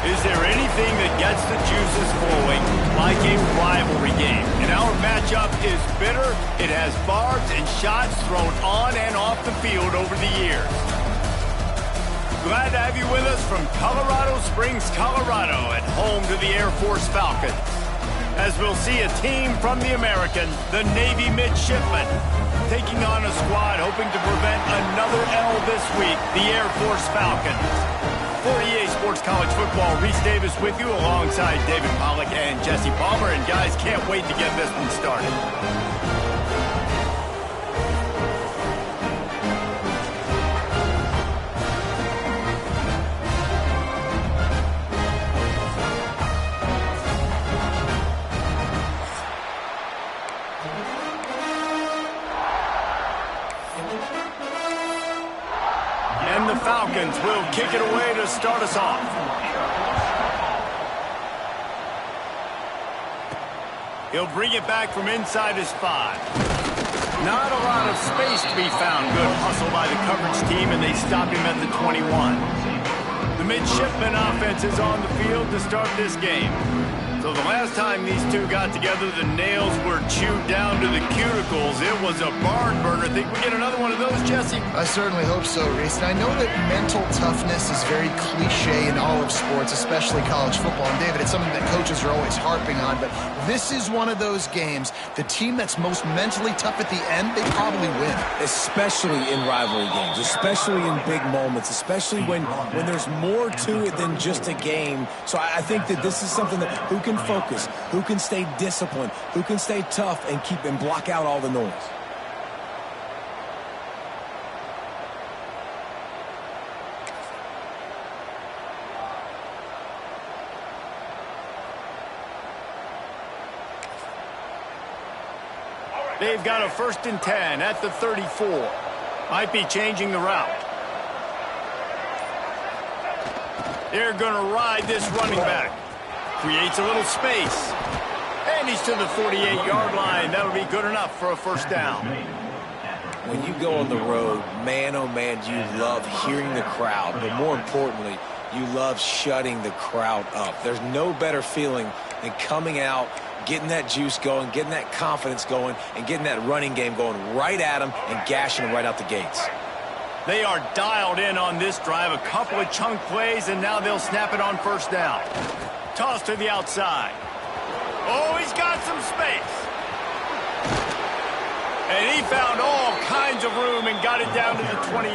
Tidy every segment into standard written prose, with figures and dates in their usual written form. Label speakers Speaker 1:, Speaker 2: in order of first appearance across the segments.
Speaker 1: Is there anything that gets the juices flowing like a rivalry game? And our matchup is bitter. It has barbs and shots thrown on and off the field over the years. Glad to have you with us from Colorado Springs, Colorado, at home to the Air Force Falcons. As we'll see a team from the American, the Navy midshipmen, taking on a squad hoping to prevent another L this week, the Air Force Falcons. For EA Sports College Football, Reese Davis with you alongside David Pollack and Jesse Palmer. And guys, can't wait to get this one started. And the Falcons will kick it away to start us off. He'll bring it back from inside his 5. Not a lot of space to be found. Good hustle by the coverage team, and they stop him at the 21. The midshipman offense is on the field to start this game. So the last time these two got together, the nails were chewed down to the cuticles. It was a barn burner. Think we get another one of those, Jesse?
Speaker 2: I certainly hope so, Reese. And I know that mental toughness is very cliche in all of sports, especially college football. And David, it's something that coaches are always harping on. But this is one of those games. The team that's most mentally tough at the end, they probably win.
Speaker 3: Especially in rivalry games, especially in big moments, especially when there's more to it than just a game. So I think that this is something that who can focus, who can stay disciplined, who can stay tough and keep and block out all the noise.
Speaker 1: They've got a 1st and 10 at the 34. Might be changing the route. They're going to ride this running back. Creates a little space. And he's to the 48-yard line. That would be good enough for a 1st down.
Speaker 3: When you go on the road, man, oh man, you love hearing the crowd. But more importantly, you love shutting the crowd up. There's no better feeling than coming out, getting that juice going, getting that confidence going, and getting that running game going right at them and gashing them right out the gates.
Speaker 1: They are dialed in on this drive. A couple of chunk plays, and now they'll snap it on 1st down. Toss to the outside. Oh, he's got some space. And he found all kinds of room and got it down to the 28.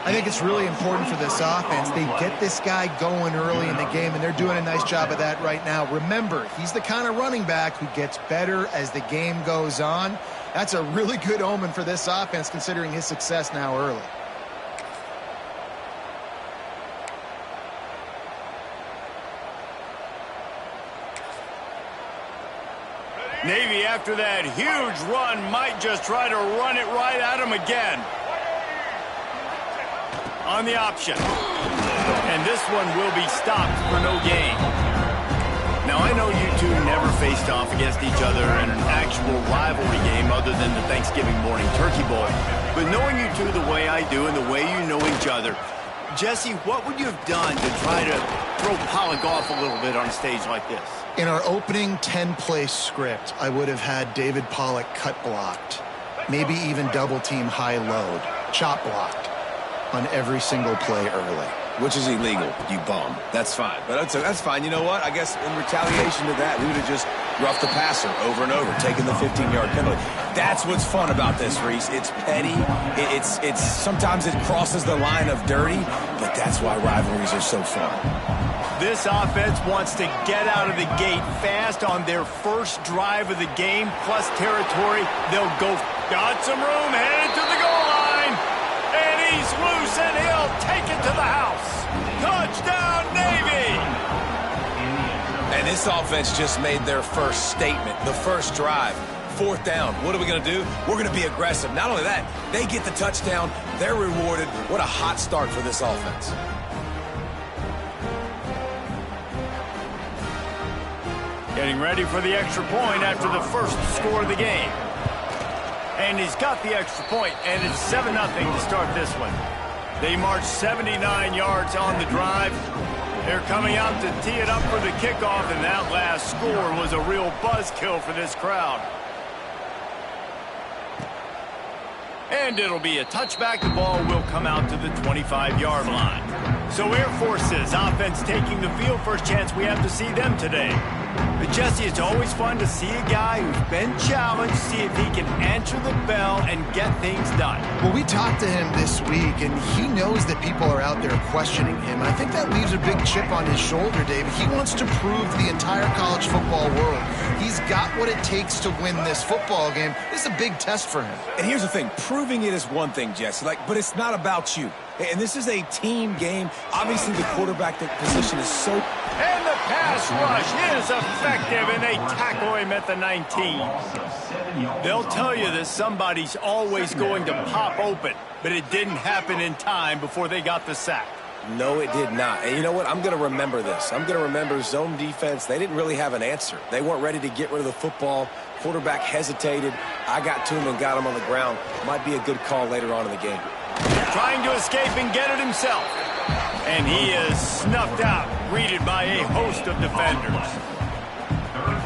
Speaker 2: I think it's really important for this offense. They get this guy going early in the game, and they're doing a nice job of that right now. Remember, he's the kind of running back who gets better as the game goes on. That's a really good omen for this offense, considering his success now early.
Speaker 1: Navy, after that huge run, might just try to run it right at him again. On the option. And this one will be stopped for no gain. Now, I know you two never faced off against each other in an actual rivalry game other than the Thanksgiving morning turkey bowl. But knowing you two the way I do and the way you know each other, Jesse, what would you have done to try to throw Pollack off a little bit on a stage like this?
Speaker 2: In our opening 10-play script, I would have had David Pollack cut blocked, maybe even double-team high-load, chop blocked on every single play early.
Speaker 3: Which is illegal, you bum. That's fine. But that's fine. You know what? I guess in retaliation to that, we would have just roughed the passer over and over, taking the 15-yard penalty. That's what's fun about this, Reese. It's petty. It's sometimes it crosses the line of dirty, but that's why rivalries are so fun.
Speaker 1: This offense wants to get out of the gate fast on their first drive of the game, plus territory. They'll go. Got some room, headed to the goal line. And he's loose, and he'll take it to the house. Touchdown, Navy!
Speaker 3: And this offense just made their first statement, the first drive. 4th down. What are we going to do? We're going to be aggressive. Not only that, they get the touchdown. They're rewarded. What a hot start for this offense.
Speaker 1: Getting ready for the extra point after the first score of the game. And he's got the extra point, and it's 7-0 to start this one. They march 79 yards on the drive, They're coming out to tee it up for the kickoff, and that last score was a real buzzkill for this crowd. And it'll be a touchback. The ball will come out to the 25-yard line. So Air Force's offense taking the field. First chance we have to see them today. But Jesse, it's always fun to see a guy who's been challenged, see if he can answer the bell and get things done.
Speaker 2: Well, we talked to him this week, and he knows that people are out there questioning him. I think that leaves a big chip on his shoulder, David. He wants to prove to the entire college football world he's got what it takes to win this football game. This is a big test for him.
Speaker 3: And here's the thing. Proving it is one thing, Jesse, but it's not about you. And this is a team game. Obviously, the quarterback position is so...
Speaker 1: And the pass rush is effective, and they tackle him at the 19. They'll tell you that somebody's always going to pop open, but it didn't happen in time before they got the sack.
Speaker 3: No, it did not. And you know what? I'm going to remember this. I'm going to remember zone defense. They didn't really have an answer. They weren't ready to get rid of the football. Quarterback hesitated. I got to him and got him on the ground. Might be a good call later on in the game.
Speaker 1: Trying to escape and get it himself. And he is snuffed out, greeted by a host of defenders.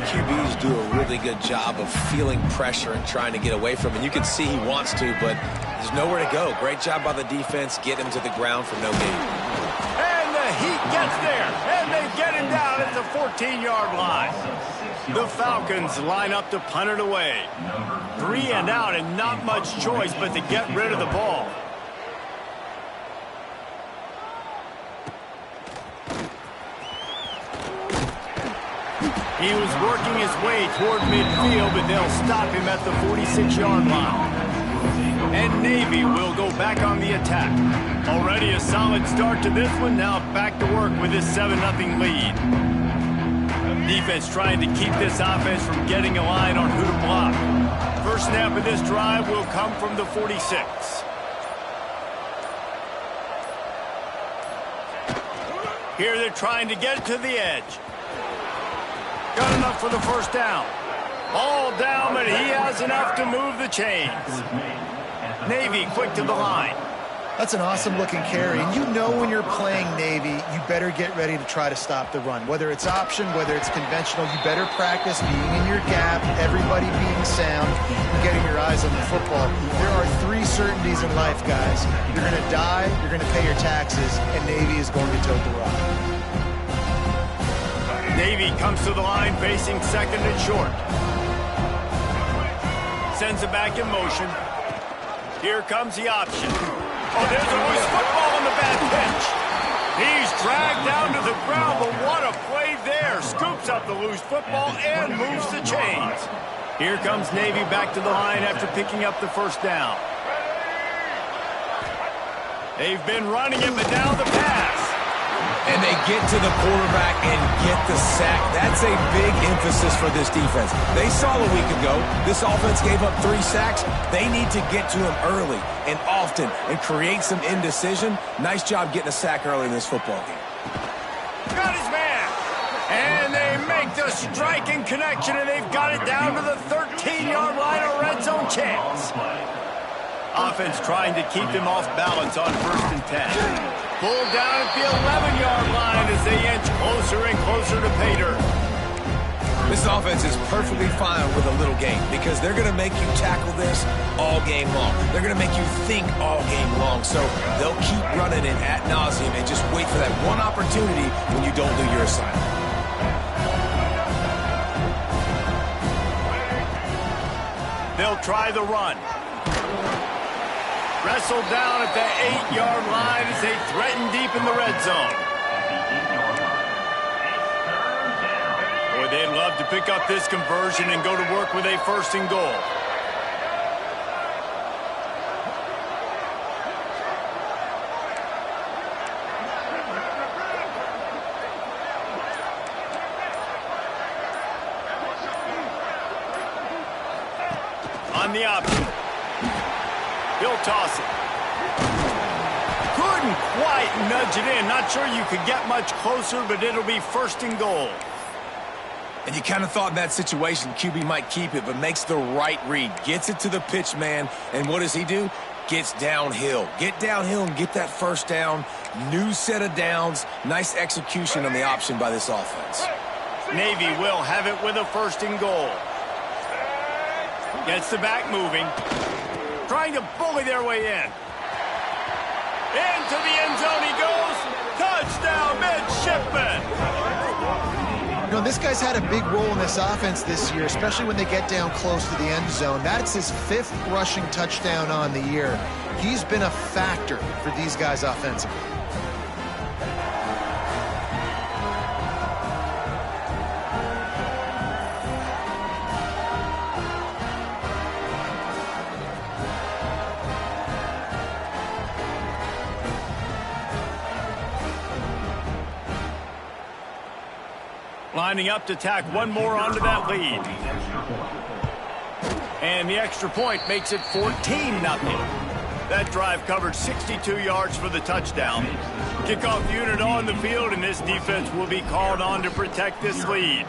Speaker 3: QBs do a really good job of feeling pressure and trying to get away from it. And you can see he wants to, but there's nowhere to go. Great job by the defense, get him to the ground for no gain.
Speaker 1: And the heat gets there, and they get him down at the 14-yard line. The Falcons line up to punt it away. 3 and out, and not much choice but to get rid of the ball. He was working his way toward midfield, but they'll stop him at the 46-yard line. And Navy will go back on the attack. Already a solid start to this one. Now back to work with this 7-0 lead. Defense trying to keep this offense from getting a line on who to block. First snap of this drive will come from the 46. Here they're trying to get to the edge. Got enough for the first down. All down, but he has enough to move the chains. Navy quick to the line.
Speaker 2: That's an awesome-looking carry. And you know when you're playing Navy, you better get ready to try to stop the run. Whether it's option, whether it's conventional, you better practice being in your gap, everybody being sound, and getting your eyes on the football. There are 3 certainties in life, guys. You're going to die, you're going to pay your taxes, and Navy is going to tote the rock.
Speaker 1: Navy comes to the line facing second and short. Sends it back in motion. Here comes the option. Oh, there's a loose football on the bad pitch. He's dragged down to the ground, but what a play there. Scoops up the loose football and moves the chains. Here comes Navy back to the line after picking up the first down. They've been running it, but now the pass.
Speaker 3: And they get to the quarterback and get the sack. That's a big emphasis for this defense. They saw a week ago, this offense gave up 3 sacks. They need to get to him early and often and create some indecision. Nice job getting a sack early in this football game.
Speaker 1: Got his man. And they make the striking connection, and they've got it down to the 13-yard line, a red zone chance. Offense trying to keep them off balance on 1st and 10. Pulled down at the 11-yard line as they inch closer and closer to pay dirt.
Speaker 3: This offense is perfectly fine with a little game because they're going to make you tackle this all game long. They're going to make you think all game long. So they'll keep running it ad nauseum and just wait for that one opportunity when you don't do your assignment.
Speaker 1: They'll try the run. Wrestled down at the 8-yard line as they threaten deep in the red zone. Boy, they'd love to pick up this conversion and go to work with a 1st and goal. On the option. He'll toss it. Couldn't quite nudge it in. Not sure you could get much closer, but it'll be 1st and goal.
Speaker 3: And you kind of thought in that situation QB might keep it, but makes the right read. Gets it to the pitch man, and what does he do? Gets downhill. Get downhill and get that first down. New set of downs. Nice execution on the option by this offense.
Speaker 1: Navy will have it with a 1st and goal. Gets the back moving. Trying to bully their way in. Into the end zone he goes. Touchdown, midshipman.
Speaker 2: You know, this guy's had a big role in this offense this year, especially when they get down close to the end zone. That's his 5th rushing touchdown on the year. He's been a factor for these guys offensively.
Speaker 1: Lining up to tack one more onto that lead. And the extra point makes it 14-0. That drive covered 62 yards for the touchdown. Kickoff unit on the field, and this defense will be called on to protect this lead.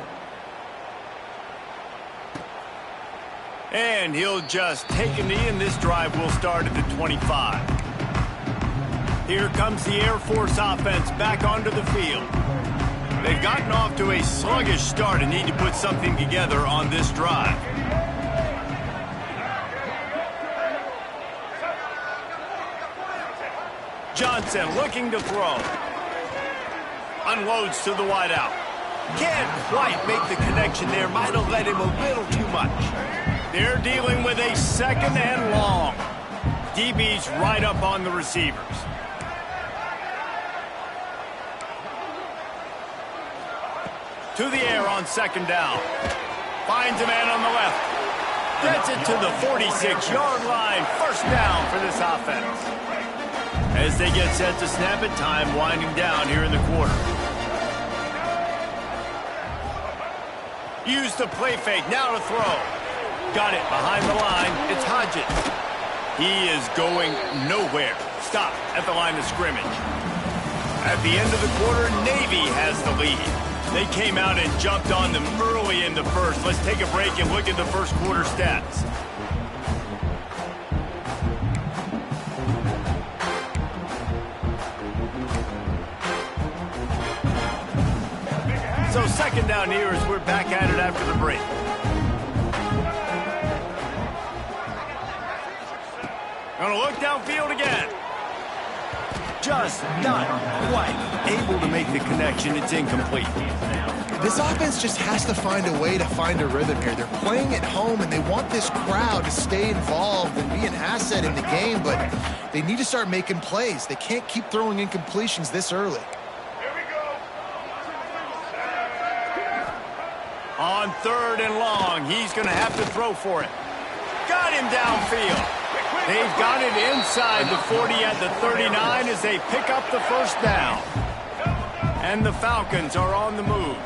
Speaker 1: And he'll just take a knee, and this drive will start at the 25. Here comes the Air Force offense back onto the field. They've gotten off to a sluggish start and need to put something together on this drive. Johnson looking to throw. Unloads to the wideout. Can't quite make the connection there. Might have led him a little too much. They're dealing with a 2nd and long. DB's right up on the receivers. To the air on 2nd down. Finds a man on the left. Gets it to the 46-yard line. 1st down for this offense. As they get set to snap it, time winding down here in the quarter. Use the play fake. Now to throw. Got it behind the line. It's Hodges. He is going nowhere. Stop at the line of scrimmage. At the end of the quarter, Navy has the lead. They came out and jumped on them early in the 1st. Let's take a break and look at the 1st quarter stats. So 2nd down here as we're back at it after the break. Gonna look downfield again. Just not quite able to make the connection. It's incomplete.
Speaker 2: This offense just has to find a way to find a rhythm here. They're playing at home, and they want this crowd to stay involved and be an asset in the game, but they need to start making plays. They can't keep throwing incompletions this early.
Speaker 1: On 3rd and long, he's going to have to throw for it. Got him downfield. They've got it inside the 40 at the 39 as they pick up the 1st down. And the Falcons are on the move.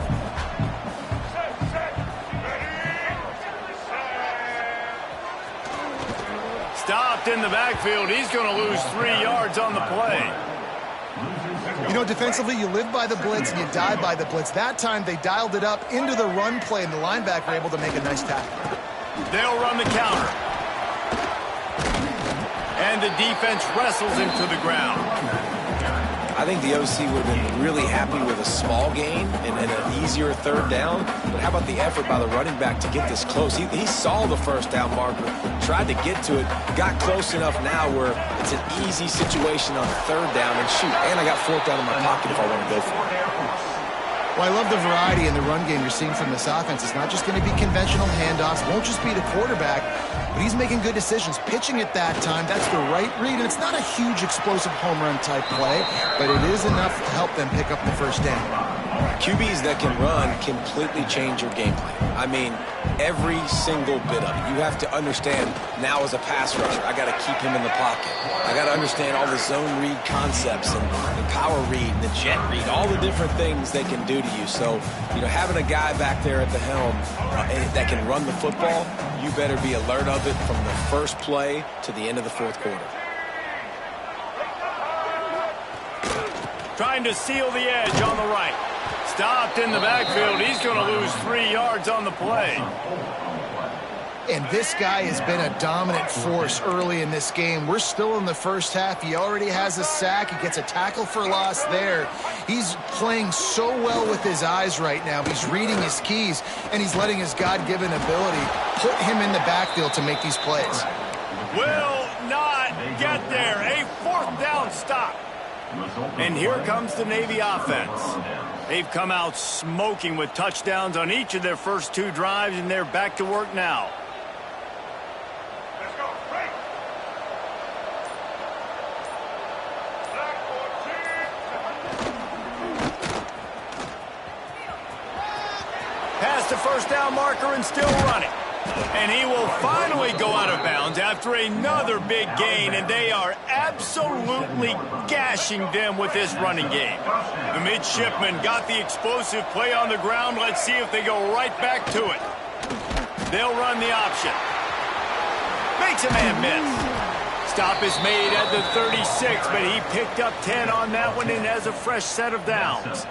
Speaker 1: Stopped in the backfield. He's going to lose 3 yards on the play.
Speaker 2: You know, defensively, you live by the blitz and you die by the blitz. That time, they dialed it up into the run play, and the linebacker able to make a nice tackle.
Speaker 1: They'll run the counter. And the defense wrestles him to the ground.
Speaker 3: I think the OC would have been really happy with a small gain and an easier 3rd down. But how about the effort by the running back to get this close? He saw the 1st down marker, tried to get to it, got close enough now where it's an easy situation on 3rd down. And shoot, and I got 4th down in my pocket if I want to go for it.
Speaker 2: Well, I love the variety in the run game you're seeing from this offense. It's not just going to be conventional handoffs. It won't just be the quarterback, but he's making good decisions. Pitching at that time, that's the right read. And it's not a huge explosive home run type play, but it is enough to help them pick up the 1st down.
Speaker 3: QBs that can run completely change your game plan. I mean, every single bit of it. You have to understand now as a pass rusher, I got to keep him in the pocket. I got to understand all the zone read concepts and the power read and the jet read, all the different things they can do to you. So, you know, having a guy back there at the helm that can run the football, you better be alert of it from the 1st play to the end of the 4th quarter.
Speaker 1: Trying to seal the edge on the right. stopped in the backfield. He's going to lose 3 yards on the play.
Speaker 2: And this guy has been a dominant force early in this game. We're still in the first half. He already has a sack. He gets a tackle for loss there. He's playing so well with his eyes right now. He's reading his keys, and he's letting his God-given ability put him in the backfield to make these plays.
Speaker 1: Will not get there. A 4th down stop. And here comes the Navy offense. They've come out smoking with touchdowns on each of their first 2 drives, and they're back to work now. Past the first down marker and still running. And he will finally go out of bounds after another big gain, and they are absolutely gashing them with this running game. The midshipmen got the explosive play on the ground. Let's see if they go right back to it. They'll run the option. Makes a man miss. Stop is made at the 36, but he picked up 10 on that one and has a fresh set of downs.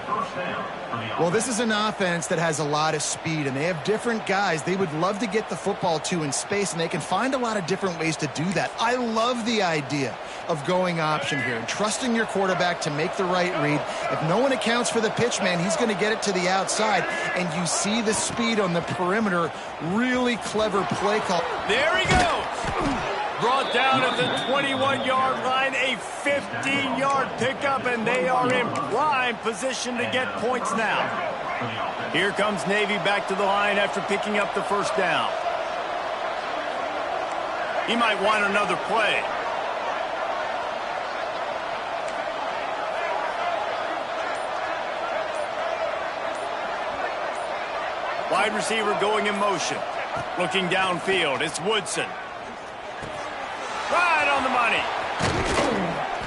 Speaker 2: Well, this is an offense that has a lot of speed, and they have different guys they would love to get the football to in space, and they can find a lot of different ways to do that. I love the idea of going option here and trusting your quarterback to make the right read. If no one accounts for the pitch, man, he's going to get it to the outside, and you see the speed on the perimeter. Really clever play call.
Speaker 1: There he goes. Brought down at the 21-yard line, a 15-yard pickup, and they are in prime position to get points now. Here comes Navy back to the line after picking up the first down. He might want another play. Wide receiver going in motion. Looking downfield, it's Woodson. Right on the money.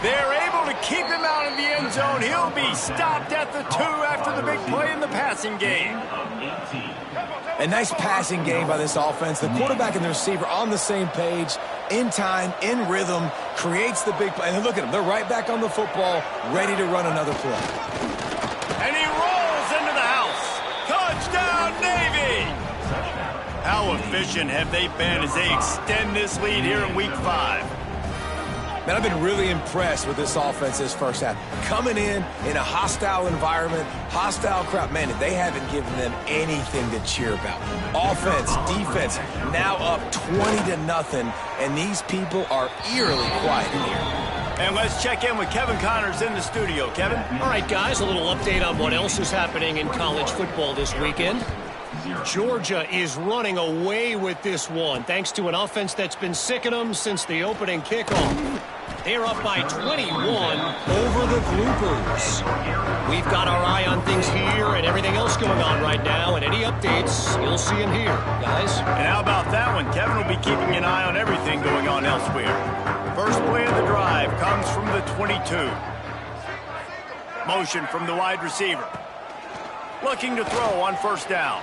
Speaker 1: They're able to keep him out of the end zone. He'll be stopped at the 2 after the big play in the passing game.
Speaker 3: A nice passing game by this offense. The quarterback and the receiver on the same page, in time, in rhythm, creates the big play. And look at them. They're right back on the football, ready to run another play.
Speaker 1: And he rolls into the house. Touchdown, Navy! How efficient have they been as they extend this lead here in Week 5?
Speaker 3: Man, I've been really impressed with this offense this first half. Coming in a hostile environment, hostile crowd. Man, they haven't given them anything to cheer about. Offense, defense, now up 20-0, and these people are eerily quiet in here.
Speaker 1: And let's check in with Kevin Connors in the studio. Kevin?
Speaker 4: All right, guys, a little update on what else is happening in college football this weekend. Georgia is running away with this one, thanks to an offense that's been sicking them since the opening kickoff. They're up by 21 over the Bloopers. We've got our eye on things here and everything else going on right now, and any updates, you'll see them here, guys.
Speaker 1: And how about that one? Kevin will be keeping an eye on everything going on elsewhere. First play of the drive comes from the 22. Motion from the wide receiver. Looking to throw on first down.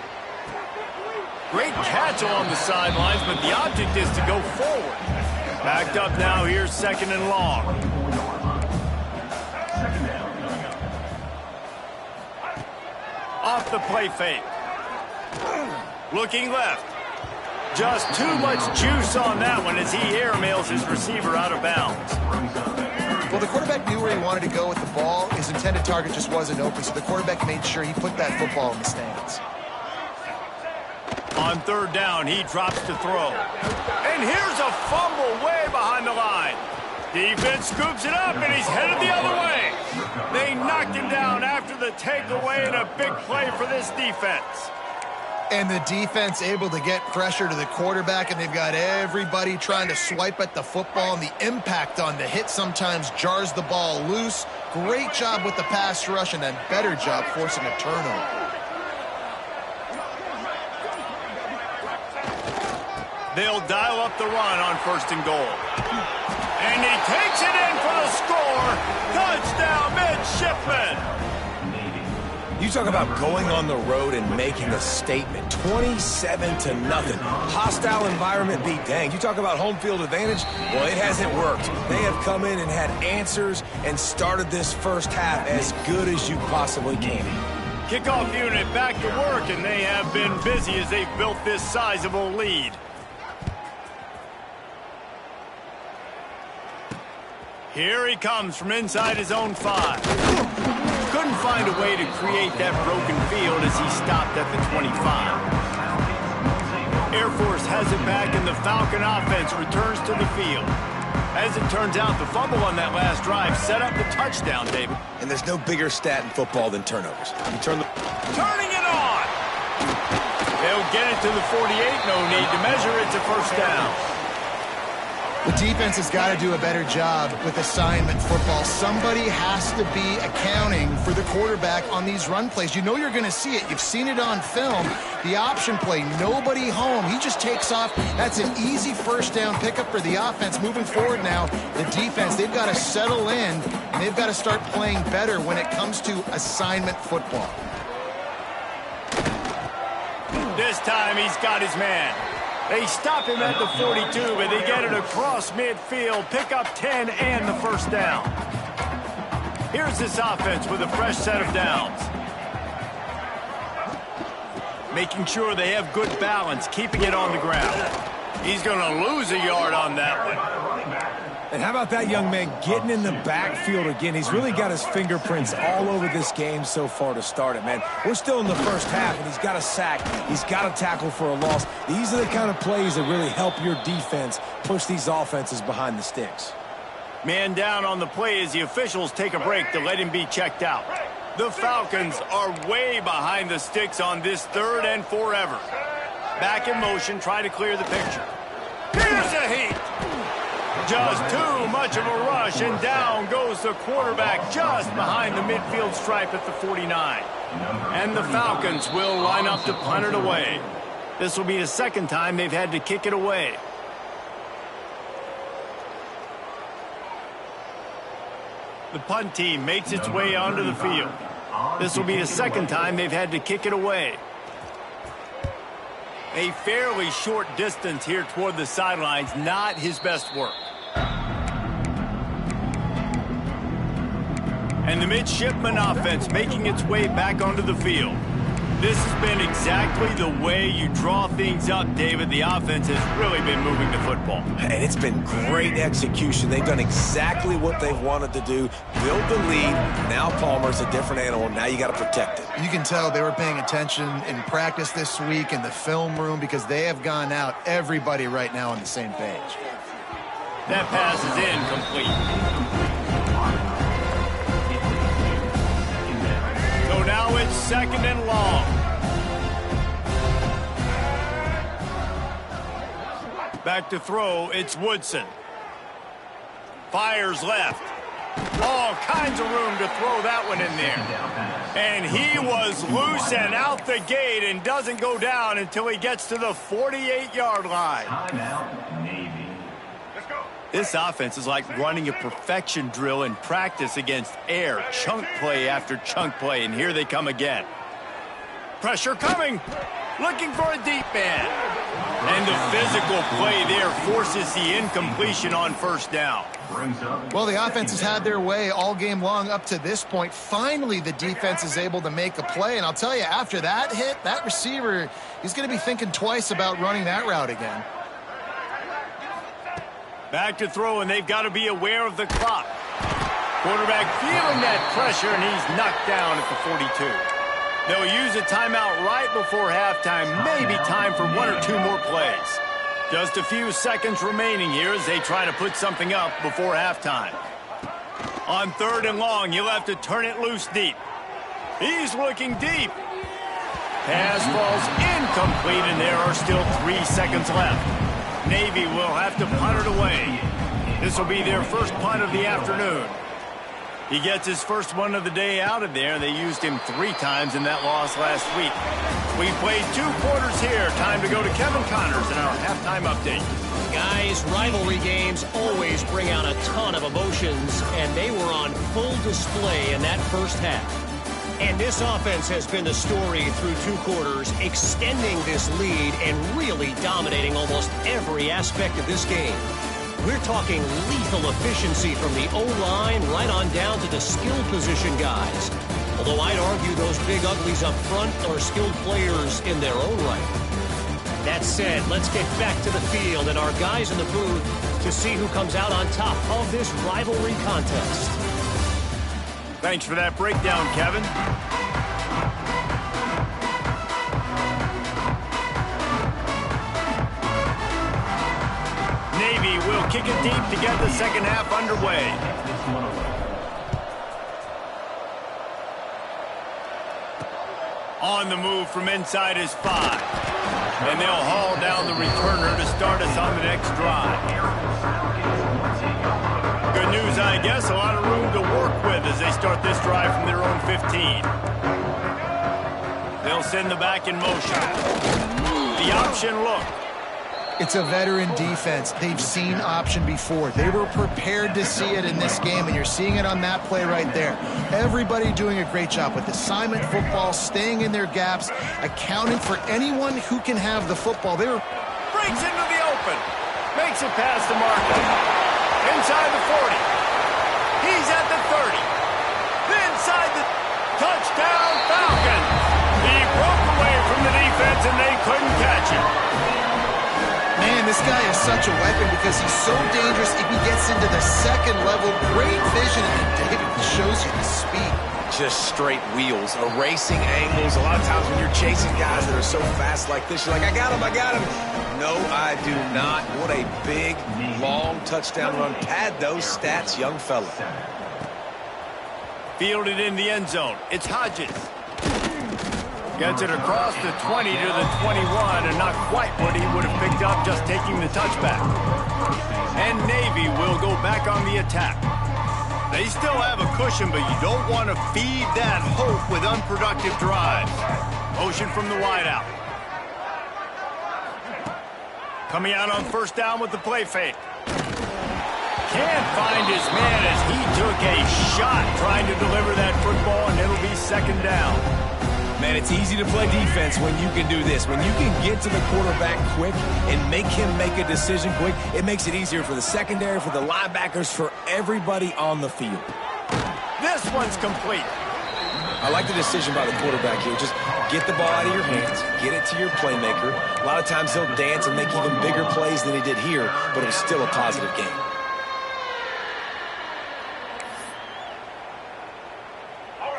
Speaker 1: Great catch along the sidelines, but the object is to go forward. Backed up now, here's 2nd and long. Off the play fake. Looking left. Just too much juice on that one as he airmails his receiver out of bounds.
Speaker 2: Well, the quarterback knew where he wanted to go with the ball. His intended target just wasn't open, so the quarterback made sure he put that football in the stands.
Speaker 1: On 3rd down, he drops to throw. And here's a fumble way behind the line. Defense scoops it up, and he's headed the other way. They knocked him down after the takeaway, and a big play for this defense.
Speaker 2: And the defense able to get pressure to the quarterback, and they've got everybody trying to swipe at the football, and the impact on the hit sometimes jars the ball loose. Great job with the pass rush, and a better job forcing a turnover.
Speaker 1: They'll dial up the run on 1st and goal. And he takes it in for the score. Touchdown, midshipmen.
Speaker 3: You talk about going on the road and making a statement. 27-0. Hostile environment be danged. You talk about home field advantage. Well, it hasn't worked. They have come in and had answers and started this first half as good as you possibly can.
Speaker 1: Kickoff unit back to work, and they have been busy as they've built this sizable lead. Here he comes from inside his own 5. Couldn't find a way to create that broken field as he stopped at the 25. Air Force has it back, and the Falcon offense returns to the field. As it turns out, the fumble on that last drive set up the touchdown, David.
Speaker 3: And there's no bigger stat in football than turnovers.
Speaker 1: Turning it on! They'll get it to the 48. No need to measure. It's a first down.
Speaker 2: The defense has got to do a better job with assignment football. Somebody has to be accounting for the quarterback on these run plays. You know you're going to see it. You've seen it on film. The option play, nobody home. He just takes off. That's an easy first down pickup for the offense. Moving forward now, the defense, they've got to settle in, and they've got to start playing better when it comes to assignment football.
Speaker 1: This time he's got his man. They stop him at the 42, but they get it across midfield, pick up 10 and the first down. Here's this offense with a fresh set of downs. Making sure they have good balance, keeping it on the ground. He's going to lose a yard on that one.
Speaker 3: And how about that young man getting in the backfield again? He's really got his fingerprints all over this game so far to start it, man. We're still in the first half, and he's got a sack. He's got a tackle for a loss. These are the kind of plays that really help your defense push these offenses behind the sticks.
Speaker 1: Man down on the play as the officials take a break to let him be checked out. The Falcons are way behind the sticks on this 3rd and forever. Back in motion, try to clear the picture. Here's a heat. Just too much of a rush, and down goes the quarterback just behind the midfield stripe at the 49. And the Falcons will line up to punt it away. This will be the second time they've had to kick it away. The punt team makes its way onto the field. This will be the second time they've had to kick it away. A fairly short distance here toward the sidelines, not his best work. And the midshipman offense making its way back onto the field. This has been exactly the way you draw things up, David. The offense has really been moving the football.
Speaker 3: And it's been great execution. They've done exactly what they've wanted to do. Build the lead. Now Palmer's a different animal. Now you got to protect it.
Speaker 2: You can tell they were paying attention in practice this week in the film room because they have gone out, everybody right now on the same page.
Speaker 1: That pass is incomplete. So now it's 2nd and long. Back to throw, it's Woodson. Fires left. All kinds of room to throw that one in there. And he was loose and out the gate and doesn't go down until he gets to the 48-yard line. This offense is like running a perfection drill in practice against air. Chunk play after chunk play, and here they come again. Pressure coming. Looking for a deep man. And the physical play there forces the incompletion on first down.
Speaker 2: Well, the offense has had their way all game long up to this point. Finally, the defense is able to make a play. And I'll tell you, after that hit, that receiver, he's going to be thinking twice about running that route again.
Speaker 1: Back to throw, and they've got to be aware of the clock. Quarterback feeling that pressure, and he's knocked down at the 42. They'll use a timeout right before halftime, maybe time for 1 or 2 more plays. Just a few seconds remaining here as they try to put something up before halftime. On 3rd and long, you'll have to turn it loose deep. He's looking deep. Pass falls incomplete, and there are still 3 seconds left. Navy will have to punt it away. This will be their first punt of the afternoon. He gets his first one of the day out of there. They used him 3 times in that loss last week. We played 2 quarters here. Time to go to Kevin Connors in our halftime update.
Speaker 4: Guys, rivalry games always bring out a ton of emotions, and they were on full display in that first half. And this offense has been the story through 2 quarters, extending this lead and really dominating almost every aspect of this game. We're talking lethal efficiency from the O-line right on down to the skill position guys. Although I'd argue those big uglies up front are skilled players in their own right. That said, let's get back to the field and our guys in the booth to see who comes out on top of this rivalry contest.
Speaker 1: Thanks for that breakdown, Kevin. Navy will kick it deep to get the second half underway. On the move from inside is 5. And they'll haul down the returner to start us on the next drive. Good news, I guess. A lot of room to work with as they start this drive from their own 15. They'll send the back in motion. The option look.
Speaker 2: It's a veteran defense. They've seen option before. They were prepared to see it in this game, and you're seeing it on that play right there. Everybody doing a great job with assignment football, staying in their gaps, accounting for anyone who can have the football. They were
Speaker 1: Breaks into the open. Makes it past the marker. Inside the 40. He's at the 30. Inside the touchdown Falcons. He broke away from the defense, and they couldn't catch him.
Speaker 2: Man, this guy is such a weapon because he's so dangerous if he gets into the second level. Great vision, and David shows you the speed.
Speaker 3: Just straight wheels, erasing angles. A lot of times when you're chasing guys that are so fast like this, you're like, I got him, I got him. No, I do not. What a big, long touchdown run. Pad those stats, young fella.
Speaker 1: Fielded in the end zone. It's Hodges. Gets it across the 20 to the 21, and not quite what he would have picked up just taking the touchback. And Navy will go back on the attack. They still have a cushion, but you don't want to feed that hope with unproductive drives. Motion from the wideout. Coming out on first down with the play fake. Can't find his man as he took a shot trying to deliver that football, and it'll be second down.
Speaker 3: Man, it's easy to play defense when you can do this. When you can get to the quarterback quick and make him make a decision quick, it makes it easier for the secondary, for the linebackers, for everybody on the field.
Speaker 1: This one's complete.
Speaker 3: I like the decision by the quarterback here. Just get the ball out of your hands, get it to your playmaker. A lot of times he'll dance and make even bigger plays than he did here, but it was still a positive game.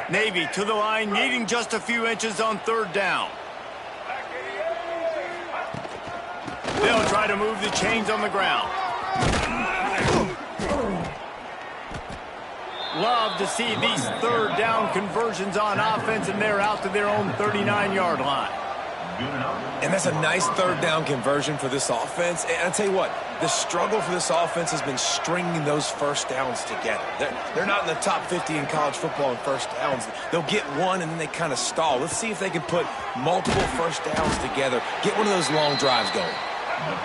Speaker 1: Navy to the line, needing just a few inches on third down. They'll try to move the chains on the ground. Love to see these third down conversions on offense, and they're out to their own 39-yard line.
Speaker 3: And that's a nice third down conversion for this offense. And I'll tell you what, the struggle for this offense has been stringing those first downs together. They're not in the top 50 in college football in first downs. They'll get one and then they kind of stall. Let's see if they can put multiple first downs together, get one of those long drives going.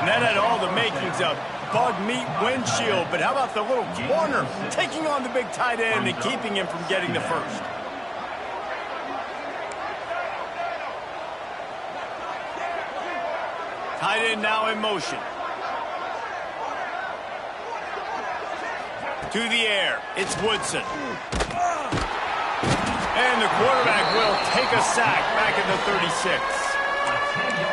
Speaker 1: And that had all the makings of bug meat windshield, but how about the little corner taking on the big tight end and keeping him from getting the first? Tight end now in motion. To the air, it's Woodson. And the quarterback will take a sack back at the 36.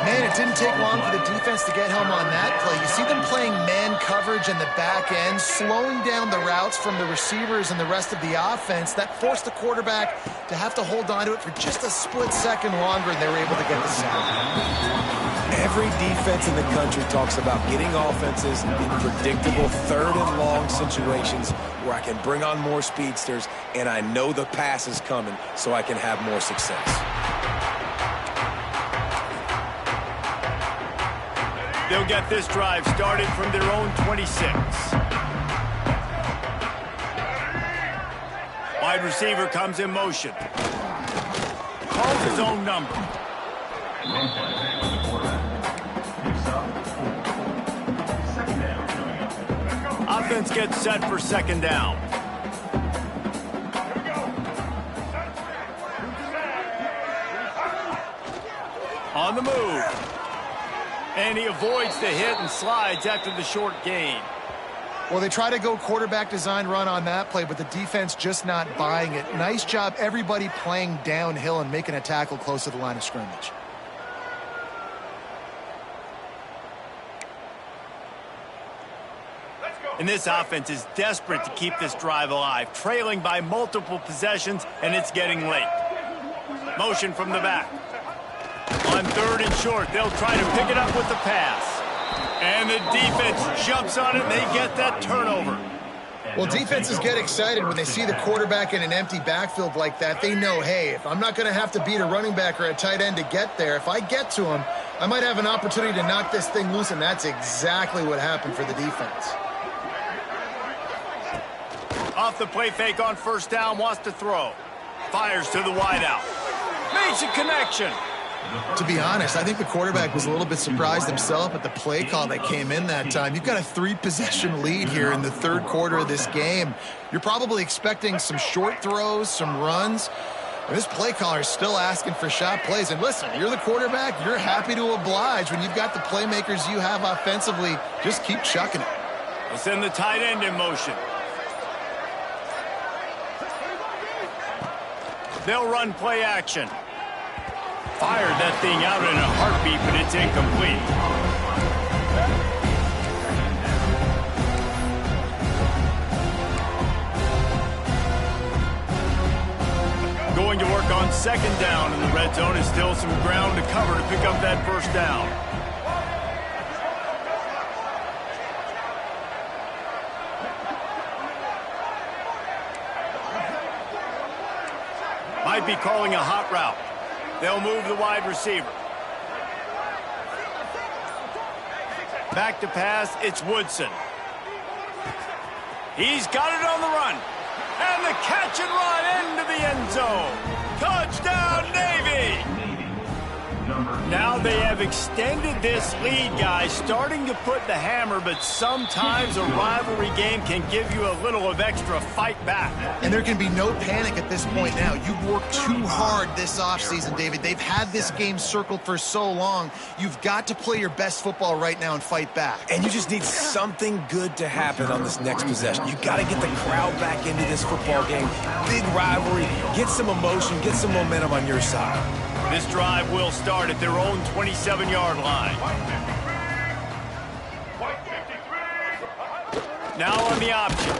Speaker 2: Man, it didn't take long for the defense to get home on that play. You see them playing man coverage in the back end, slowing down the routes from the receivers and the rest of the offense. That forced the quarterback to have to hold on to it for just a split second longer, and they were able to get the sack.
Speaker 3: Every defense in the country talks about getting offenses in predictable third and long situations where I can bring on more speedsters and I know the pass is coming so I can have more success.
Speaker 1: They'll get this drive started from their own 26. Wide receiver comes in motion. Calls his own number. Offense gets set for second down. On the move. And he avoids the hit and slides after the short gain.
Speaker 2: Well, they try to go quarterback design run on that play, but the defense just not buying it. Nice job, everybody playing downhill and making a tackle close to the line of scrimmage.
Speaker 1: And this offense is desperate to keep this drive alive, trailing by multiple possessions, and it's getting late. Motion from the back. On 3rd and short, they'll try to pick it up with the pass. And the defense jumps on it, and they get that turnover.
Speaker 2: Well, defenses get excited when they see the quarterback in an empty backfield like that. They know, hey, if I'm not going to have to beat a running back or a tight end to get there, if I get to him, I might have an opportunity to knock this thing loose, and that's exactly what happened for the defense.
Speaker 1: Off the play fake on 1st down, wants to throw. Fires to the wideout. Makes a connection.
Speaker 2: To be honest, I think the quarterback was a little bit surprised himself at the play call that came in that time. You've got a 3-possession lead here in the 3rd quarter of this game. You're probably expecting some short throws, some runs. And this play caller is still asking for shot plays. And listen, you're the quarterback. You're happy to oblige. When you've got the playmakers you have offensively, just keep chucking it.
Speaker 1: They'll send the tight end in motion. They'll run play action. Fired that thing out in a heartbeat, but it's incomplete. Going to work on 2nd down in the red zone, is still some ground to cover to pick up that 1st down. Might be calling a hot route. They'll move the wide receiver. Back to pass, it's Woodson. He's got it on the run. And the catch and run into the end zone. Touchdown, Navy! Now they have extended this lead, guys, starting to put the hammer, but sometimes a rivalry game can give you a little of extra fight back.
Speaker 2: And there can be no panic at this point now. You've worked too hard this offseason, David. They've had this game circled for so long. You've got to play your best football right now and fight back.
Speaker 3: And you just need something good to happen on this next possession. You got to get the crowd back into this football game. Big rivalry. Get some emotion. Get some momentum on your side.
Speaker 1: This drive will start at their own 27-yard line. Now on the option.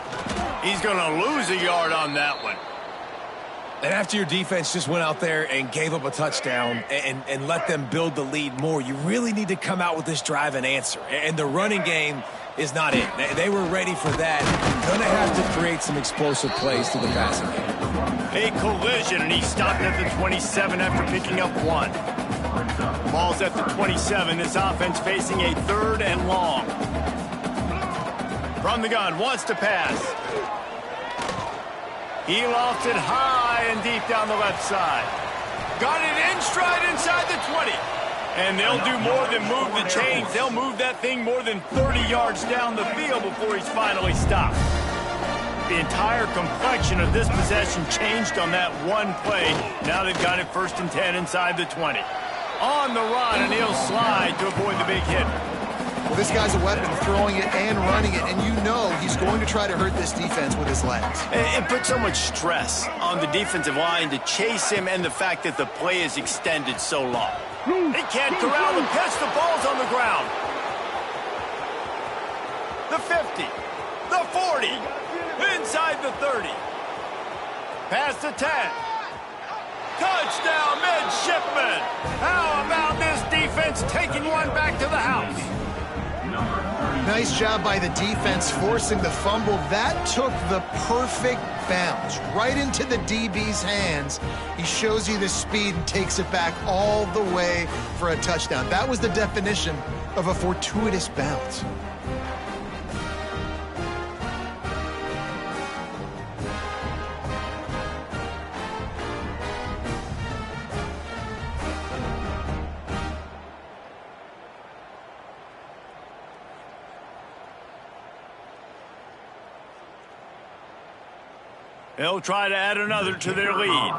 Speaker 1: He's going to lose a yard on that one.
Speaker 3: And after your defense just went out there and gave up a touchdown and let them build the lead more, you really need to come out with this drive and answer. And the running game is not it. They were ready for that. Going to have to create some explosive plays to the passing game.
Speaker 1: A collision, and he stopped at the 27 after picking up 1. Ball's at the 27. This offense facing a 3rd and long. From the gun, wants to pass. He lofts it high and deep down the left side. Got it in stride inside the 20. And they'll do more than move the chains. They'll move that thing more than 30 yards down the field before he's finally stopped. The entire complexion of this possession changed on that one play. Now they've got it 1st and 10 inside the 20. On the run, and he'll slide to avoid the big hit.
Speaker 2: Well, this guy's a weapon, throwing it and running it, and you know he's going to try to hurt this defense with his legs.
Speaker 1: It puts so much stress on the defensive line to chase him, and the fact that the play is extended so long. They can't corral the pitch. The ball's on the ground. The 50. The 40. Inside the 30. Past the 10. Touchdown, midshipman. How about this defense taking one back to the house?
Speaker 2: Nice job by the defense forcing the fumble. That took the perfect bounce right into the DB's hands. He shows you the speed and takes it back all the way for a touchdown. That was the definition of a fortuitous bounce.
Speaker 1: They'll try to add another to their lead.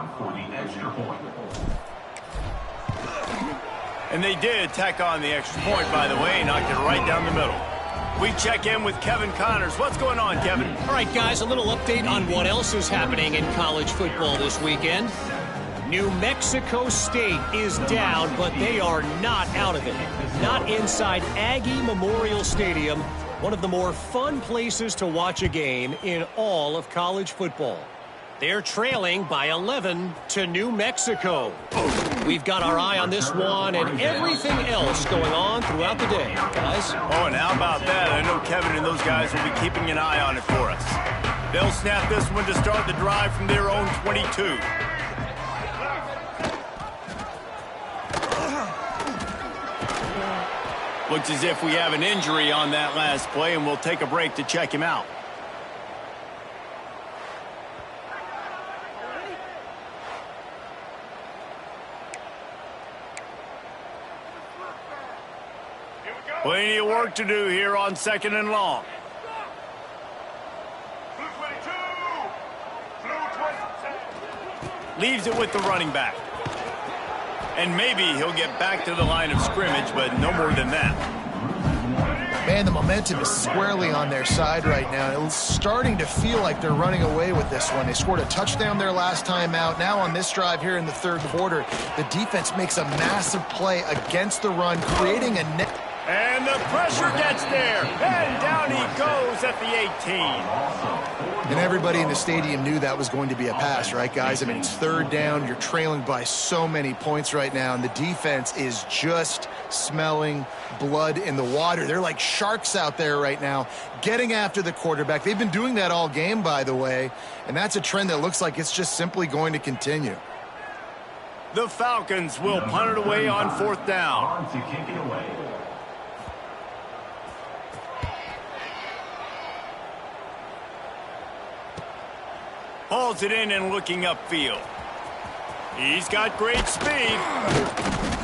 Speaker 1: And they did tack on the extra point, by the way, knocked it right down the middle. We check in with Kevin Connors. What's going on, Kevin?
Speaker 4: All right, guys, a little update on what else is happening in college football this weekend. New Mexico State is down, but they are not out of it. Not inside Aggie Memorial Stadium, one of the more fun places to watch a game in all of college football. They're trailing by 11 to New Mexico. We've got our eye on this one and everything else going on throughout the day, guys.
Speaker 1: Oh, and how about that? I know Kevin and those guys will be keeping an eye on it for us. They'll snap this one to start the drive from their own 22. Looks as if we have an injury on that last play, and we'll take a break to check him out. Plenty of work to do here on 2nd and long. Leaves it with the running back. And maybe he'll get back to the line of scrimmage, but no more than that.
Speaker 2: Man, the momentum is squarely on their side right now. It's starting to feel like they're running away with this one. They scored a touchdown their last time out. Now on this drive here in the third quarter, the defense makes a massive play against the run, creating a net.
Speaker 1: And the pressure gets there. And down he goes at the 18.
Speaker 2: And everybody in the stadium knew that was going to be a pass, right, guys? I mean, it's third down. You're trailing by so many points right now, and the defense is just smelling blood in the water. They're like sharks out there right now, getting after the quarterback. They've been doing that all game, by the way, and that's a trend that looks like it's just simply going to continue.
Speaker 1: The Falcons will punt it away on 4th down. Hauls it in and looking upfield. He's got great speed.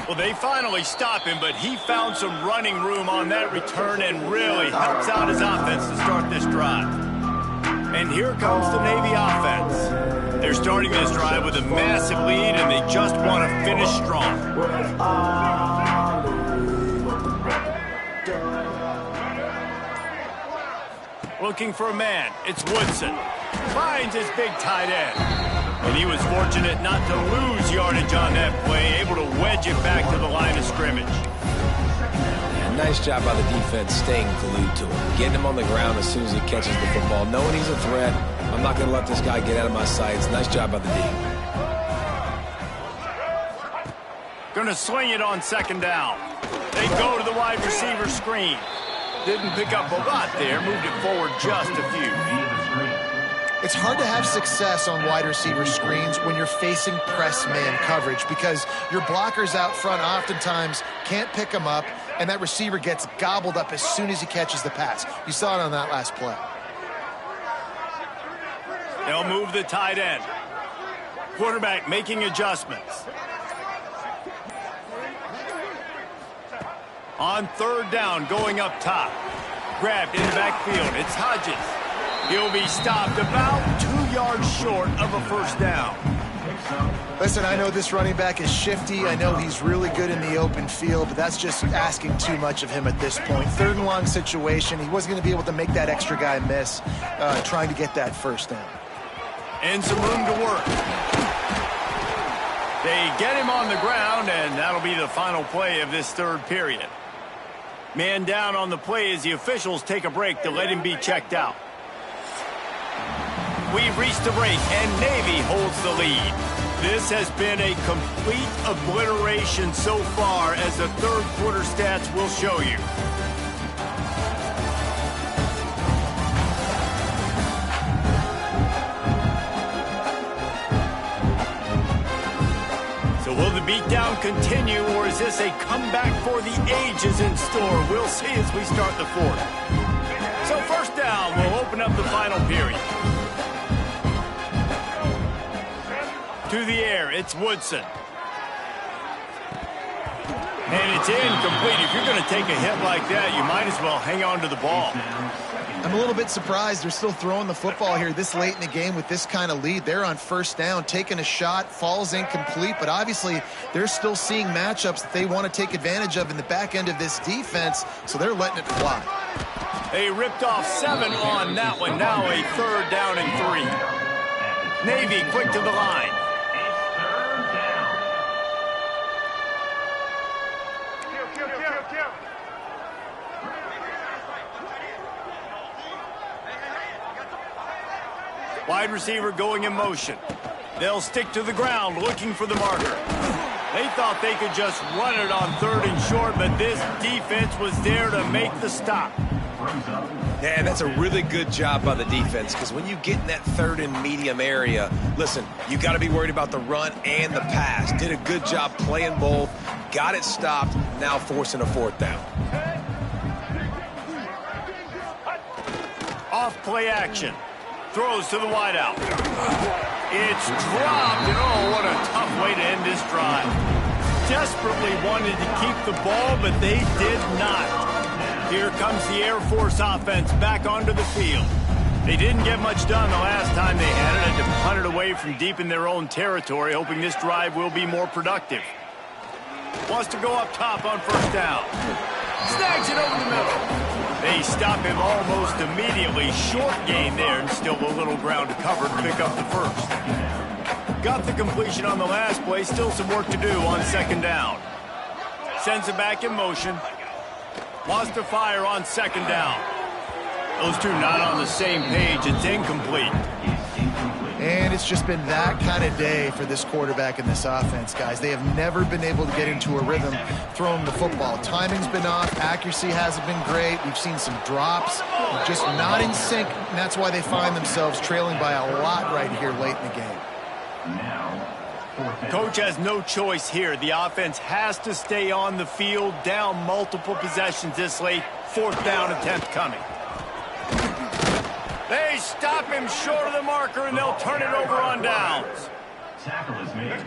Speaker 1: Well, they finally stop him, but he found some running room on that return and really helps out his offense to start this drive. And here comes the Navy offense. They're starting this drive with a massive lead, and they just want to finish strong. Looking for a man. It's Woodson. Finds his big tight end. And he was fortunate not to lose yardage on that play, able to wedge it back to the line of scrimmage.
Speaker 3: Yeah, nice job by the defense staying glued to him. Getting him on the ground as soon as he catches the football. Knowing he's a threat, I'm not going to let this guy get out of my sights. Nice job by the D.
Speaker 1: Going to sling it on 2nd down. They go to the wide receiver screen. Didn't pick up a lot there, moved it forward just a few.
Speaker 2: It's hard to have success on wide receiver screens when you're facing press man coverage because your blockers out front oftentimes can't pick them up, and that receiver gets gobbled up as soon as he catches the pass. You saw it on that last play.
Speaker 1: They'll move the tight end. Quarterback making adjustments. On 3rd down, going up top. Grabbed in the backfield. It's Hodges. He'll be stopped about 2 yards short of a 1st down.
Speaker 2: Listen, I know this running back is shifty. I know he's really good in the open field, but that's just asking too much of him at this point. 3rd and long situation. He wasn't going to be able to make that extra guy miss trying to get that 1st down.
Speaker 1: And some room to work. They get him on the ground, and that'll be the final play of this 3rd period. Man down on the play as the officials take a break to let him be checked out. We've reached the break, and Navy holds the lead. This has been a complete obliteration so far, as the 3rd quarter stats will show you. So will the beatdown continue, or is this a comeback for the ages in store? We'll see as we start the 4th. So 1st down, we'll open up the final period. To the air, it's Woodson. And it's incomplete. If you're going to take a hit like that, you might as well hang on to the ball.
Speaker 2: I'm a little bit surprised they're still throwing the football here this late in the game with this kind of lead. They're on 1st down, taking a shot, falls incomplete, but obviously they're still seeing matchups that they want to take advantage of in the back end of this defense, so they're letting it fly.
Speaker 1: They ripped off 7 on that one. Now a 3rd down and 3. Navy quick to the line. Wide receiver going in motion. They'll stick to the ground looking for the marker. They thought they could just run it on 3rd and short, but this defense was there to make the stop.
Speaker 3: Yeah, that's a really good job by the defense, because when you get in that 3rd and medium area, listen, you got to be worried about the run and the pass. Did a good job playing both, got it stopped, now forcing a 4th down.
Speaker 1: Off play action. Throws to the wideout. It's dropped, and oh, what a tough way to end this drive. Desperately wanted to keep the ball, but they did not. Here comes the Air Force offense back onto the field. They didn't get much done the last time they had it, and to punt it away from deep in their own territory, hoping this drive will be more productive. Wants to go up top on 1st down. Snags it over the middle. They stop him almost immediately. Short gain there, and still a little ground to cover to pick up the 1st. Got the completion on the last play. Still some work to do on 2nd down. Sends it back in motion. Wants to fire on 2nd down. Those two not on the same page. It's incomplete.
Speaker 2: And it's just been that kind of day for this quarterback and this offense, guys. They have never been able to get into a rhythm throwing the football. Timing's been off. Accuracy hasn't been great. We've seen some drops. Just not in sync, and that's why they find themselves trailing by a lot right here late in the game.
Speaker 1: Coach has no choice here. The offense has to stay on the field, down multiple possessions this late. 4th down attempt coming. They stop him short of the marker, and they'll turn it over on downs.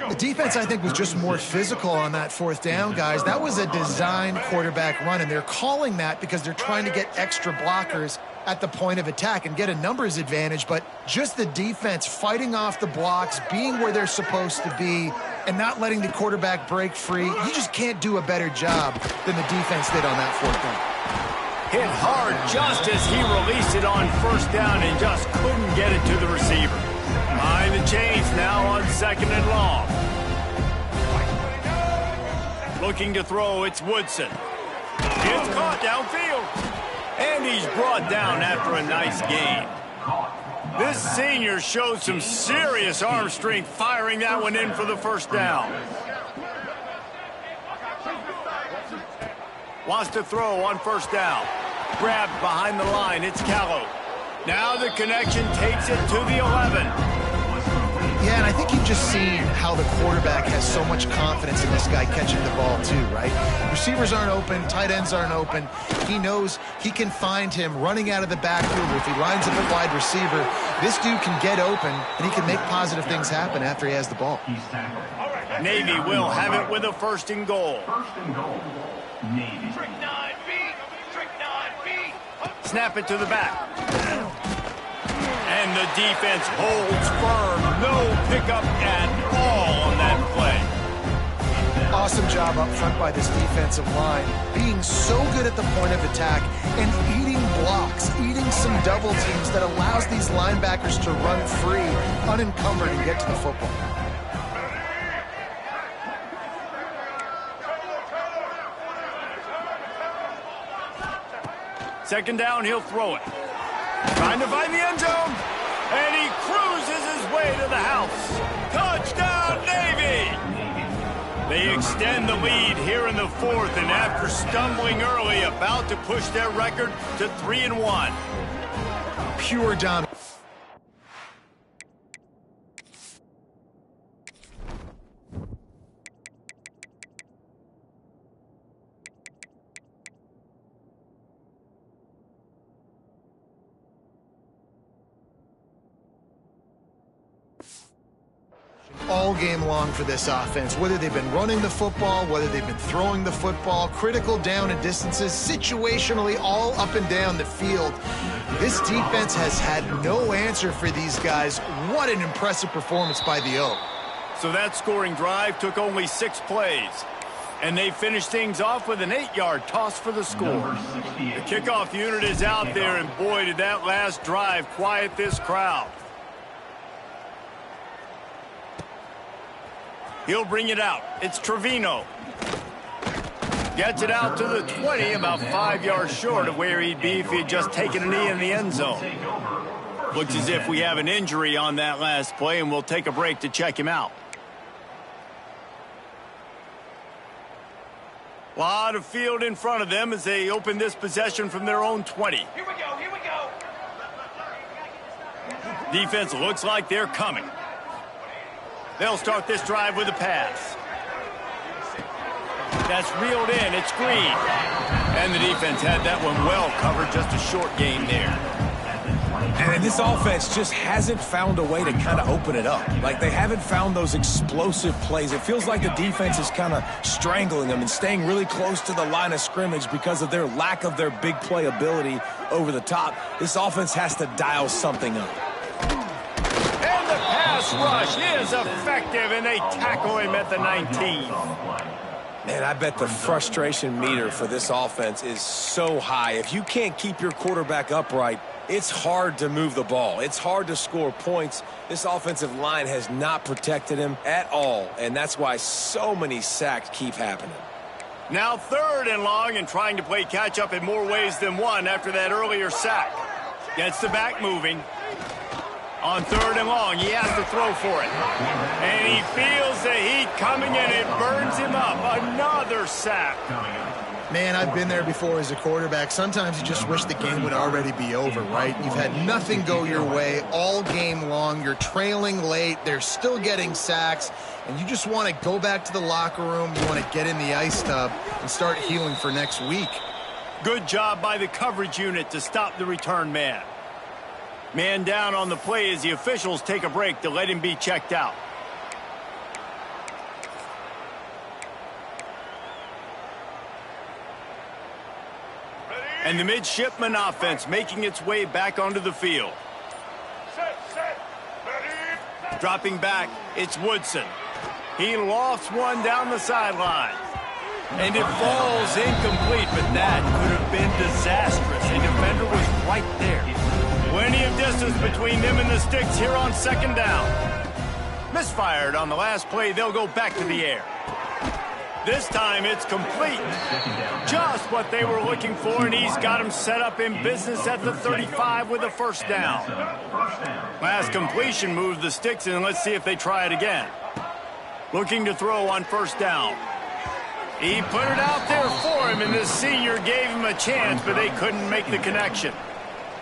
Speaker 2: The defense, I think, was just more physical on that 4th down, guys. That was a designed quarterback run, and they're calling that because they're trying to get extra blockers at the point of attack and get a numbers advantage, but just the defense fighting off the blocks, being where they're supposed to be, and not letting the quarterback break free. You just can't do a better job than the defense did on that 4th down.
Speaker 1: Hit hard just as he released it on 1st down and just couldn't get it to the receiver. Behind the chains now on 2nd and long. Looking to throw, it's Woodson. It's caught downfield. And he's brought down after a nice gain. This senior showed some serious arm strength firing that one in for the 1st down. Wants to throw on 1st down. Grabbed behind the line. It's Callow. Now the connection takes it to the 11.
Speaker 2: Yeah, and I think you've just seen how the quarterback has so much confidence in this guy catching the ball too, right? Receivers aren't open, tight ends aren't open. He knows he can find him running out of the backfield. If he lines up at wide receiver, this dude can get open, and he can make positive things happen after he has the ball.
Speaker 1: Navy will have it with a 1st and goal. Snap it to the back. And the defense holds firm. No pickup at all on that play.
Speaker 2: Awesome job up front by this defensive line, being so good at the point of attack and eating blocks, eating some double teams that allows these linebackers to run free, unencumbered, and get to the football.
Speaker 1: Second down, he'll throw it. Trying to find the end zone. And he cruises his way to the house. Touchdown, Navy! They extend the lead here in the 4th, and after stumbling early, about to push their record to 3-1.
Speaker 2: Pure dominance. All game long for this offense, whether they've been running the football, whether they've been throwing the football, critical down and distances, situationally all up and down the field. This defense has had no answer for these guys. What an impressive performance by the O.
Speaker 1: So that scoring drive took only 6 plays. And they finish things off with an 8-yard toss for the score. The kickoff unit is out there, and boy, did that last drive quiet this crowd. He'll bring it out. It's Trevino. Gets it out to the 20, about 5 yards short of where he'd be if he had just taken a knee in the end zone. Looks as if we have an injury on that last play, and we'll take a break to check him out. A lot of field in front of them as they open this possession from their own 20.
Speaker 5: Here we go, here we go.
Speaker 1: Defense looks like they're coming. They'll start this drive with a pass. That's reeled in. It's Green. And the defense had that one well covered. Just a short gain there.
Speaker 3: And this offense just hasn't found a way to kind of open it up. Like, they haven't found those explosive plays. It feels like the defense is kind of strangling them and staying really close to the line of scrimmage because of their lack of their big play ability over the top. This offense has to dial something up.
Speaker 1: And the pass rush is effective, and they tackle him at the 19.
Speaker 3: Man, I bet the frustration meter for this offense is so high. If you can't keep your quarterback upright, it's hard to move the ball. It's hard to score points. This offensive line has not protected him at all, and that's why so many sacks keep happening.
Speaker 1: Now 3rd and long, and trying to play catch-up in more ways than one after that earlier sack. Gets the back moving. On 3rd and long, he has to throw for it. And he feels the heat coming, and it burns him up. Another sack.
Speaker 2: Man, I've been there before as a quarterback. Sometimes you just wish the game would already be over, right? You've had nothing go your way all game long. You're trailing late. They're still getting sacks. And you just want to go back to the locker room. You want to get in the ice tub and start healing for next week.
Speaker 1: Good job by the coverage unit to stop the return man. Man down on the play as the officials take a break to let him be checked out. And the midshipman offense making its way back onto the field. Dropping back, it's Woodson. He lofts one down the sideline. And it falls incomplete, but that could have been disastrous. A defender was right there. Plenty of distance between them and the sticks here on 2nd down. Misfired on the last play. They'll go back to the air. This time it's complete. Just what they were looking for, and he's got him set up in business at the 35 with a 1st down. Last completion moved the sticks, and let's see if they try it again. Looking to throw on 1st down. He put it out there for him, and the senior gave him a chance, but they couldn't make the connection.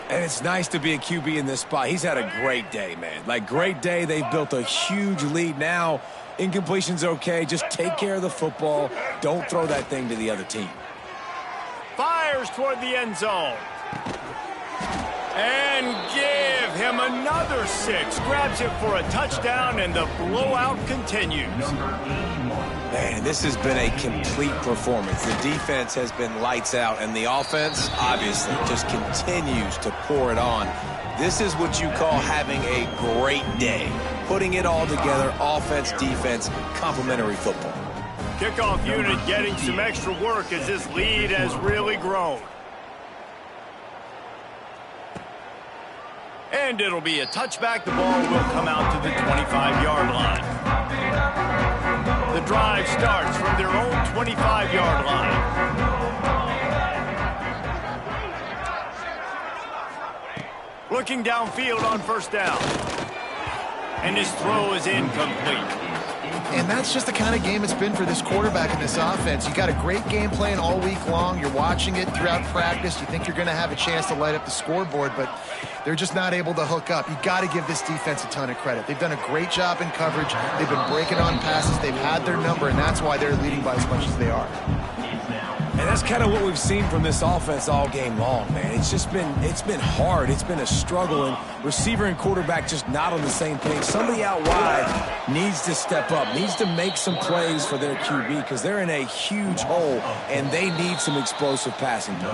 Speaker 3: And it's nice to be a QB in this spot. He's had a great day, man. Like, great day. They've built a huge lead now. Incompletion's okay. Just take care of the football. Don't throw that thing to the other team.
Speaker 1: Fires toward the end zone. And give him another 6. Grabs it for a touchdown, and the blowout continues.
Speaker 3: Man, this has been a complete performance. The defense has been lights out, and the offense, obviously, just continues to pour it on. This is what you call having a great day. Putting it all together, offense, defense, complementary football.
Speaker 1: Kickoff unit getting some extra work as this lead has really grown. And it'll be a touchback. The ball will come out to the 25-yard line. The drive starts from their own 25-yard line. Looking downfield on 1st down. And his throw is incomplete.
Speaker 2: And that's just the kind of game it's been for this quarterback in this offense. You got a great game plan all week long. You're watching it throughout practice. You think you're going to have a chance to light up the scoreboard, but they're just not able to hook up. You got to give this defense a ton of credit. They've done a great job in coverage. They've been breaking on passes. They've had their number, and that's why they're leading by as much as they are.
Speaker 3: And that's kind of what we've seen from this offense all game long, man. It's been hard. It's been a struggle, and receiver and quarterback just not on the same page. Somebody out wide needs to step up, needs to make some plays for their QB because they're in a huge hole, and they need some explosive passing plays.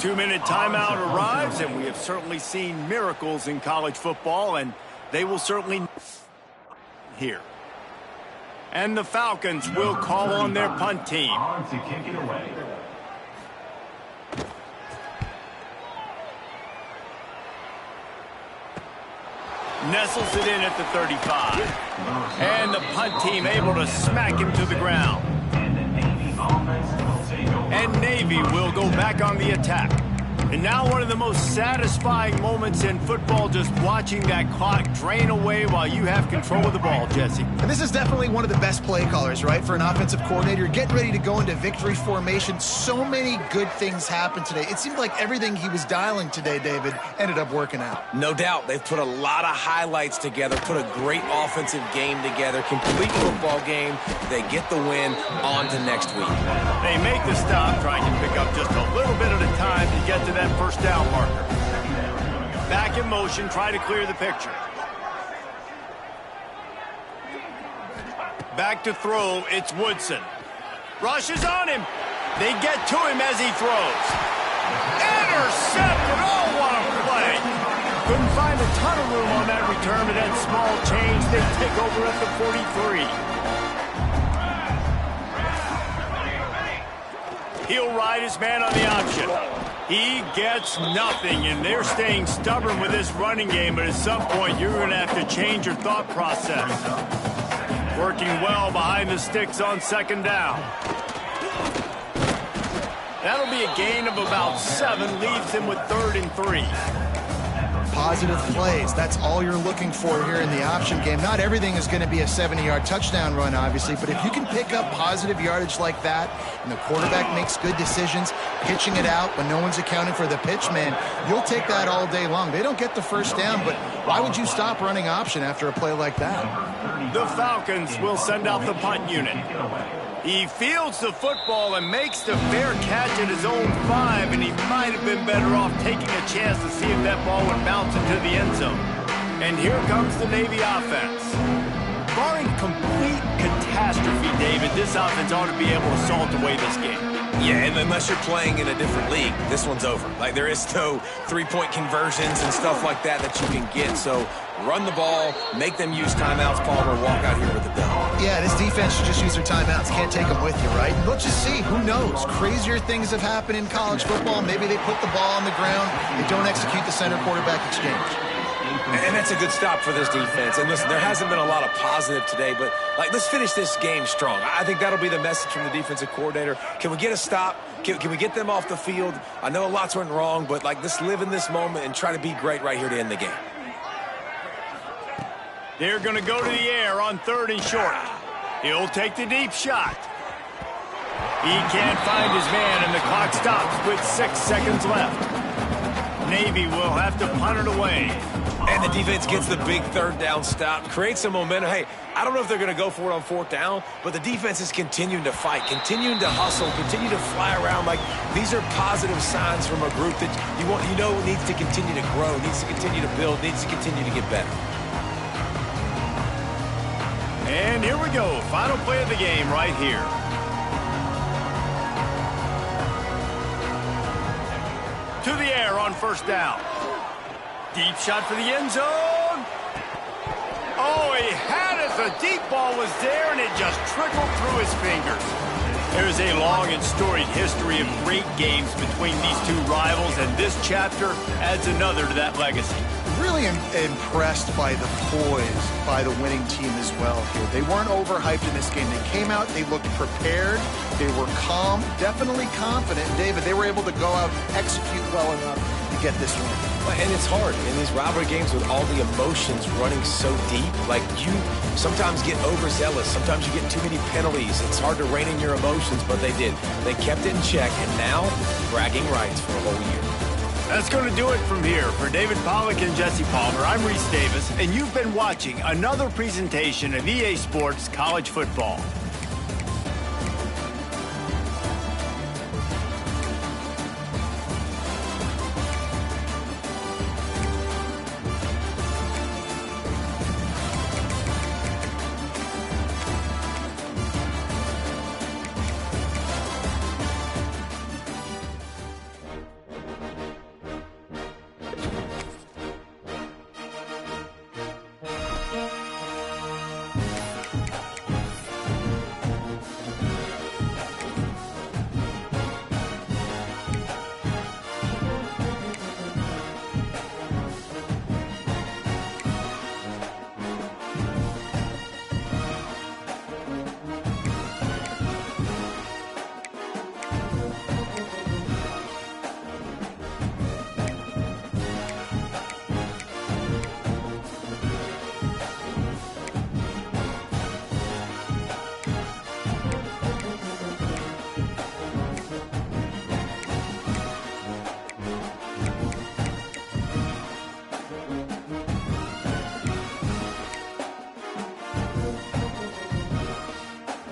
Speaker 1: The 2-minute timeout arrives, and we have certainly seen miracles in college football, and they will certainly here. And the Falcons will call on their punt team.
Speaker 5: To kick it away.
Speaker 1: Nestles it in at the 35. And the punt team able to smack him to the ground. And Navy will go back on the attack. And now one of the most satisfying moments in football, just watching that clock drain away while you have control of the ball, Jesse.
Speaker 2: And this is definitely one of the best play callers, right, for an offensive coordinator. Getting ready to go into victory formation. So many good things happened today. It seemed like everything he was dialing today, David, ended up working out.
Speaker 3: No doubt. They've put a lot of highlights together, put a great offensive game together, complete football game. They get the win. On to next week.
Speaker 1: They make the stop, trying to pick up just a little bit at a time to get to that first down marker. Back in motion, try to clear the picture. Back to throw, it's Woodson. Rushes on him. They get to him as he throws. Intercepted! Oh, what a play! Couldn't find a ton of room on that return, but that small change, they take over at the 43. He'll ride his man on the option. He gets nothing, and they're staying stubborn with this running game, but at some point you're going to have to change your thought process. Working well behind the sticks on second down. That'll be a gain of about 7, leaves him with 3rd and 3.
Speaker 2: Positive plays. That's all you're looking for here in the option game. Not everything is going to be a 70-yard touchdown run, obviously, but if you can pick up positive yardage like that and the quarterback makes good decisions, pitching it out when no one's accounting for the pitch, man, you'll take that all day long. They don't get the first down, but why would you stop running option after a play like that?
Speaker 1: The Falcons will send out the punt unit. He fields the football and makes the fair catch at his own 5, and he might have been better off taking a chance to see if that ball would bounce into the end zone. And here comes the Navy offense. Barring complete catastrophe, David, this offense ought to be able to salt away this game.
Speaker 3: Yeah, and unless you're playing in a different league, this one's over. Like, there is no three-point conversions and stuff like that that you can get. So run the ball, make them use timeouts, Palmer, walk out here with a dub.
Speaker 2: Yeah, this defense should just use their timeouts. Can't take them with you, right? Let's just see. Who knows? Crazier things have happened in college football. Maybe they put the ball on the ground. They don't execute the center-quarterback exchange.
Speaker 3: And that's a good stop for this defense. And listen, there hasn't been a lot of positive today, but let's finish this game strong. I think that'll be the message from the defensive coordinator. Can we get a stop? Can we get them off the field? I know lots went wrong, but let's live in this moment and try to be great right here to end the game.
Speaker 1: They're going to go to the air on 3rd and short. He'll take the deep shot. He can't find his man, and the clock stops with 6 seconds left. Navy will have to punt it away.
Speaker 3: And the defense gets the big 3rd down stop, creates some momentum. Hey, I don't know if they're going to go for it on 4th down, but the defense is continuing to fight, continuing to hustle, continue to fly around. These are positive signs from a group that needs to continue to grow, needs to continue to build, needs to continue to get better.
Speaker 1: And here we go. Final play of the game right here. To the air on 1st down. Deep shot for the end zone. Oh, he had it. The deep ball was there, and it just trickled through his fingers. There's a long and storied history of great games between these two rivals, and this chapter adds another to that legacy.
Speaker 2: Really impressed by the poise by the winning team as well here. They weren't overhyped in this game. They came out, they looked prepared, they were calm, definitely confident. And David, they were able to go out and execute well enough to get this win.
Speaker 3: And it's hard in these rivalry games with all the emotions running so deep. You sometimes get overzealous. Sometimes you get too many penalties. It's hard to rein in your emotions, but they did. They kept it in check, and now bragging rights for a whole year.
Speaker 1: That's going to do it from here. For David Pollack and Jesse Palmer, I'm Reese Davis, and you've been watching another presentation of EA Sports College Football.